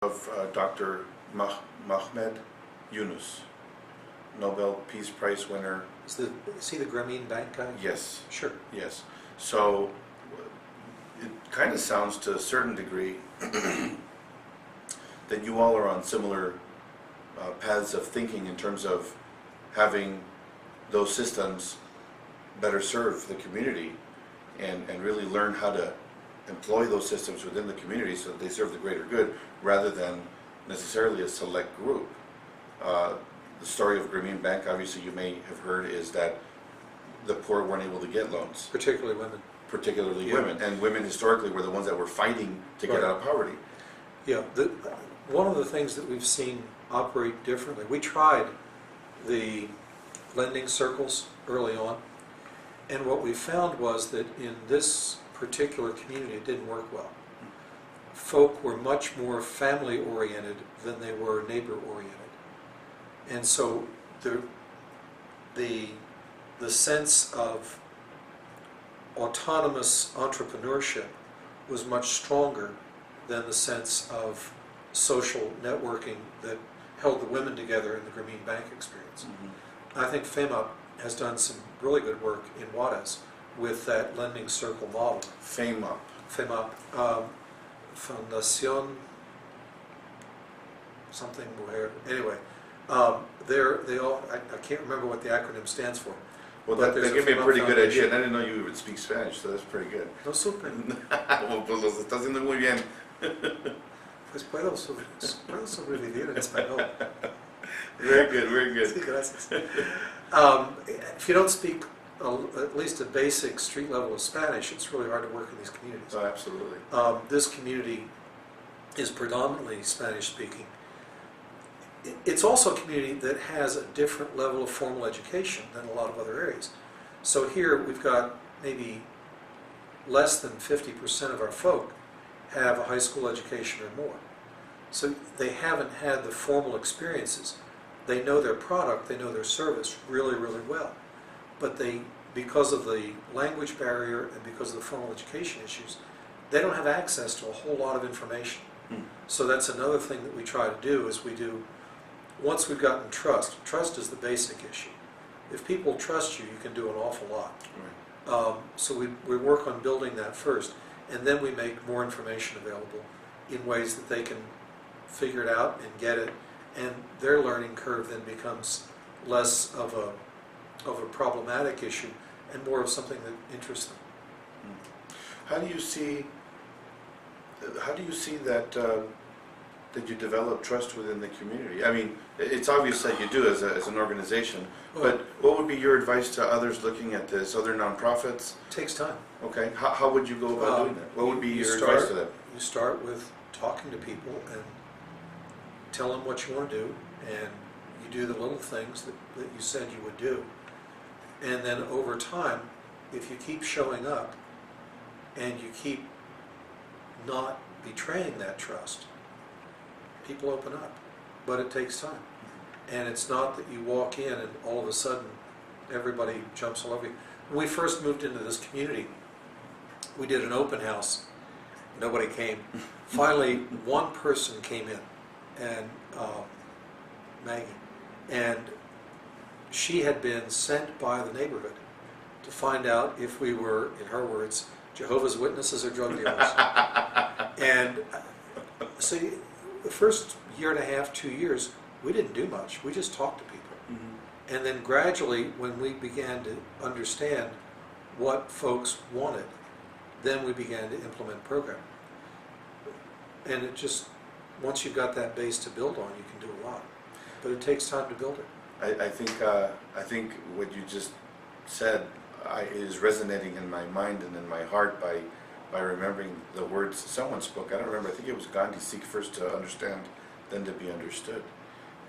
of Dr. Mahmoud Yunus, Nobel Peace Prize winner. Is he the Grameen Bank guy? Yes. Sure. Yes. So it kind of sounds to a certain degree that you all are on similar paths of thinking in terms of having those systems better serve the community and really learn how to employ those systems within the community so that they serve the greater good rather than necessarily a select group. The story of Grameen Bank, obviously you may have heard, is that the poor weren't able to get loans. Particularly women. Particularly women. And women historically were the ones that were fighting to get out of poverty. Yeah. One of the things that we've seen operate differently, we tried the lending circles early on, and what we found was that in this particular community it didn't work well. Folk were much more family oriented than they were neighbor oriented. And so the sense of autonomous entrepreneurship was much stronger than the sense of social networking that held the women together in the Grameen Bank experience. Mm-hmm. I think FEMA has done some really good work in Juarez with that lending circle model. FEMA. Fundación something Mujer. Anyway, they all, I can't remember what the acronym stands for. Well, that gave me a pretty good idea, and I didn't know you would speak Spanish, so that's pretty good. No supe. Well, pues los está haciendo muy bien. Pues puedo sobrevivir en español. Very good, very good. Sí, gracias. If you don't speak at least a basic street level of Spanish, it's really hard to work in these communities. Oh, absolutely. This community is predominantly Spanish speaking. It's also a community that has a different level of formal education than a lot of other areas. So here we've got maybe less than 50% of our folk have a high school education or more. So they haven't had the formal experiences. They know their product, they know their service really, really well. But because of the language barrier and because of the formal education issues, they don't have access to a whole lot of information. So that's another thing that we try to do is once we've gotten trust is the basic issue. If people trust you, you can do an awful lot. Right. So we work on building that first, and then we make more information available in ways that they can figure it out and get it, and their learning curve then becomes less of a problematic issue and more of something that interests them. How do you see that that you develop trust within the community? I mean, it's obvious that you do as an organization, but what would be your advice to others looking at this, other nonprofits? It takes time. Okay, how would you go about doing that? What would be your advice to them? You start with talking to people and tell them what you want to do, and you do the little things that you said you would do. And then over time, if you keep showing up and you keep not betraying that trust, people open up. But it takes time. And it's not that you walk in and all of a sudden everybody jumps all over you. When we first moved into this community, we did an open house. Nobody came. Finally, one person came in, and Maggie, and she had been sent by the neighborhood to find out if we were, in her words, Jehovah's Witnesses or drug dealers. And so the first year and a half, 2 years, we didn't do much. We just talked to people. Mm-hmm. And then gradually, when we began to understand what folks wanted, then we began to implement program. And it just, once you've got that base to build on, you can do a lot. But it takes time to build it. I think what you just said is resonating in my mind and in my heart by remembering the words someone spoke. I don't remember. I think it was Gandhi: "Seek first to understand, then to be understood."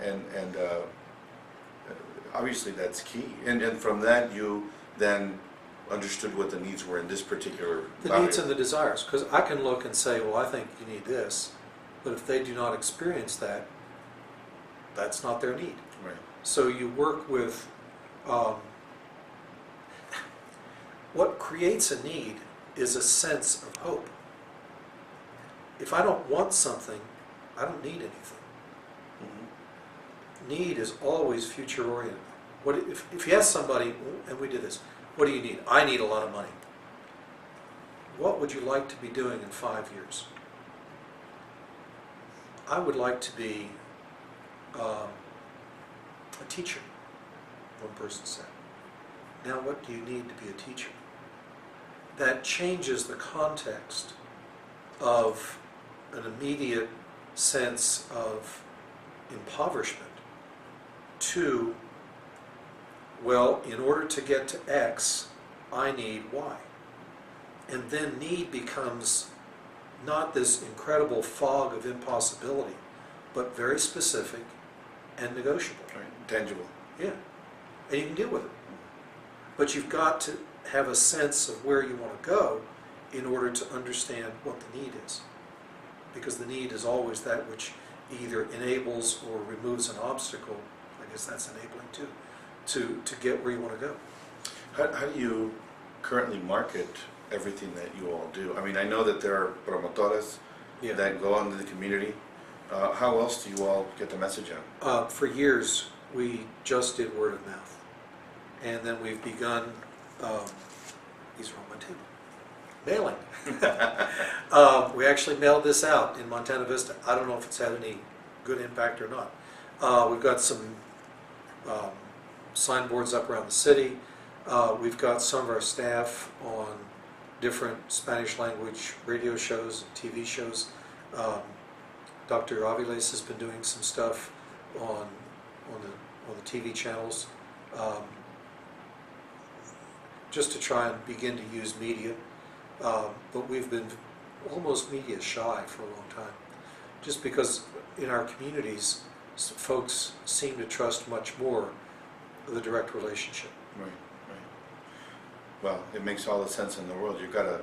And obviously that's key. And from that you then understood what the needs were in this particular needs and the desires. Because I can look and say, well, I think you need this, but if they do not experience that, that's not their need. Right. So you work with what creates a need is a sense of hope. If I don't want something, I don't need anything. Mhm. Need is always future-oriented. If you ask somebody, and we did this, what do you need? I need a lot of money. What would you like to be doing in 5 years? I would like to be a teacher, one person said. Now what do you need to be a teacher? That changes the context of an immediate sense of impoverishment to, well, in order to get to X, I need Y. And then need becomes not this incredible fog of impossibility, but very specific and negotiable. Right. Tangible. Yeah. And you can deal with it. But you've got to have a sense of where you want to go in order to understand what the need is. Because the need is always that which either enables or removes an obstacle. I guess that's enabling too, to get where you want to go. How do you currently market everything that you all do? I mean, I know that there are promotores Yeah. that go out into the community. How else do you all get the message out? For years, we just did word of mouth. And then we've begun, these are on my table, mailing. We actually mailed this out in Montana Vista. I don't know if it's had any good impact or not. We've got some signboards up around the city. We've got some of our staff on different Spanish language radio shows and TV shows. Dr. Aviles has been doing some stuff on the TV channels, just to try and begin to use media. But we've been almost media shy for a long time, just because in our communities, folks seem to trust much more the direct relationship. Right, right. Well, it makes all the sense in the world. You've got to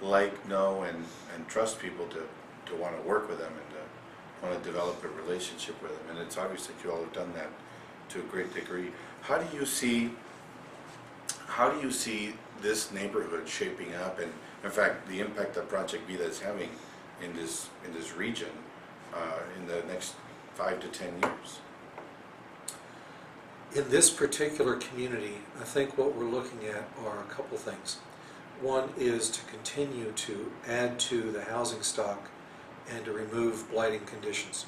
like, know, and trust people to want to work with them and to want to develop a relationship with them. And it's obvious that you all have done that to a great degree. How do you see this neighborhood shaping up, and in fact the impact that Project Vida is having in this region in the next 5 to 10 years? In this particular community, I think what we're looking at are a couple things. One is to continue to add to the housing stock and to remove blighting conditions.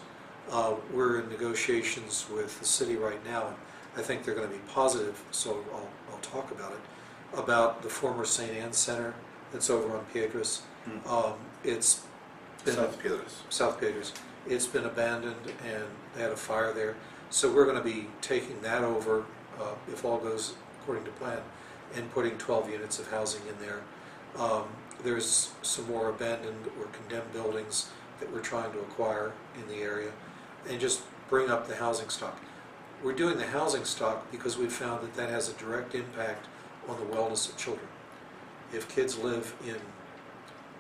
We're in negotiations with the city right now, and I think they're going to be positive, so I'll talk about it, about the former St. Anne's Center that's over on Piedras. It's been South Piedras. It's been abandoned, and they had a fire there. So we're going to be taking that over, if all goes according to plan, and putting 12 units of housing in there. There's some more abandoned or condemned buildings that we're trying to acquire in the area, and just bring up the housing stock. We're doing the housing stock because we've found that that has a direct impact on the wellness of children. If kids live in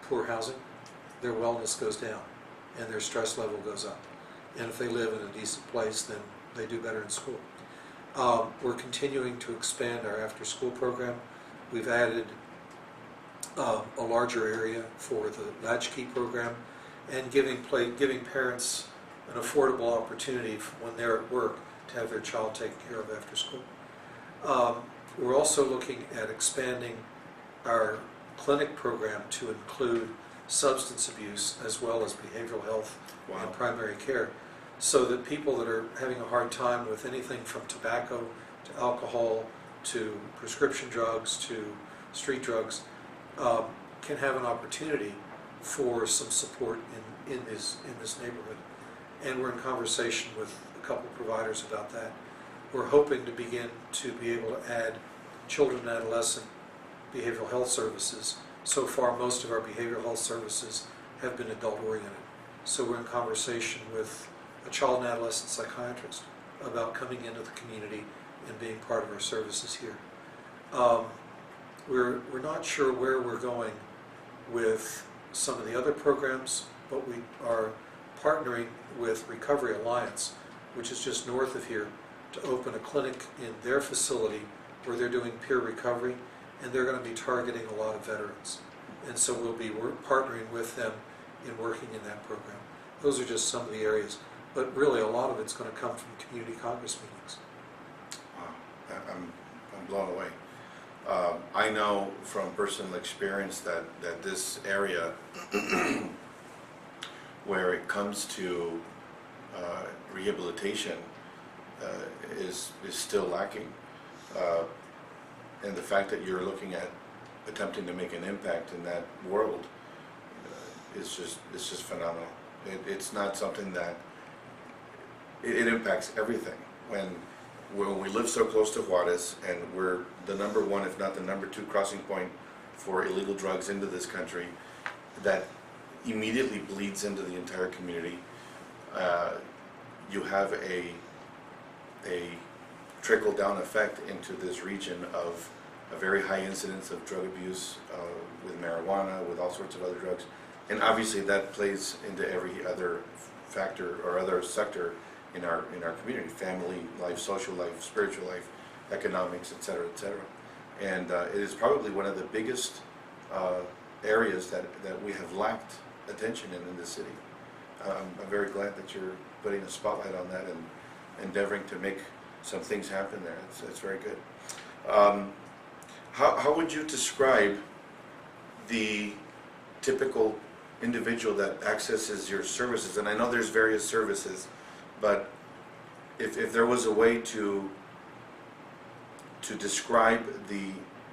poor housing, their wellness goes down and their stress level goes up. And if they live in a decent place, then they do better in school. We're continuing to expand our after-school program. We've added a larger area for the latchkey program, and giving parents an affordable opportunity when they're at work to have their child taken care of after school. We're also looking at expanding our clinic program to include substance abuse as well as behavioral health and primary care, so that people that are having a hard time with anything from tobacco to alcohol to prescription drugs to street drugs can have an opportunity for some support in this neighborhood. And we're in conversation with a couple of providers about that. We're hoping to begin to be able to add children and adolescent behavioral health services. So far, most of our behavioral health services have been adult-oriented. So we're in conversation with a child and adolescent psychiatrist about coming into the community and being part of our services here. We're not sure where we're going with some of the other programs, but we are partnering with Recovery Alliance, which is just north of here, to open a clinic in their facility where they're doing peer recovery, and they're going to be targeting a lot of veterans. And so we're partnering with them in working in that program. Those are just some of the areas, but really a lot of it's going to come from community Congress meetings. Wow, I'm blown away. I know from personal experience that this area, where it comes to rehabilitation, is still lacking. And the fact that you're looking at attempting to make an impact in that world is just phenomenal. It's not something that it impacts everything. When we live so close to Juarez, and we're the number one, if not the number two, crossing point for illegal drugs into this country, that immediately bleeds into the entire community. You have a trickle-down effect into this region of a very high incidence of drug abuse with marijuana, with all sorts of other drugs. And obviously that plays into every other factor or other sector in our community: family life, social life, spiritual life, economics, et cetera, et cetera. And it is probably one of the biggest areas that we have lacked attention in this city. I'm very glad that you're putting a spotlight on that and endeavoring to make some things happen there. It's very good. How would you describe the typical individual that accesses your services? And I know there's various services, but if there was a way to describe the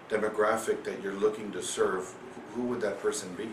demographic that you're looking to serve, who would that person be?